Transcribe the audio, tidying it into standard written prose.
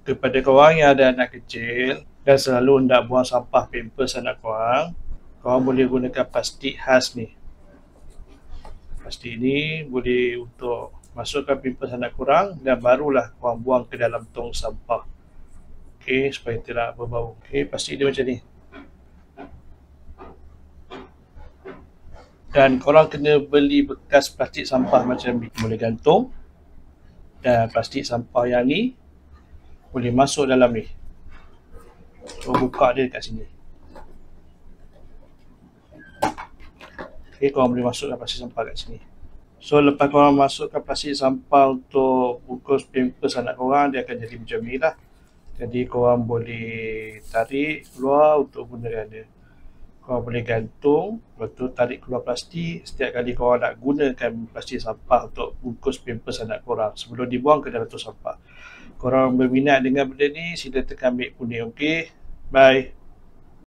Kepada korang yang ada anak kecil dan selalu hendak buang sampah pampers anak korang, korang boleh gunakan plastik khas ni. Plastik ni boleh untuk masukkan pampers anak korang dan barulah korang buang ke dalam tong sampah. Okey, supaya tidak berbau. Okey, plastik dia macam ni. Dan korang kena beli bekas plastik sampah macam ni. Boleh gantung. Dan plastik sampah yang ni boleh masuk dalam ni. So, buka dia kat sini. Okay, korang boleh masukkan plastik sampah kat sini. So, lepas korang masukkan plastik sampah untuk bungkus pampers anak korang, dia akan jadi macam ni lah. Jadi, korang boleh tarik keluar untuk gunakan dia. Korang boleh gantung, lepas tu tarik keluar plastik setiap kali korang nak gunakan plastik sampah untuk bungkus pampers anak korang sebelum dibuang ke dalam tong sampah. Korang berminat dengan benda ni, sila tekan beg kuning, okey? Bye.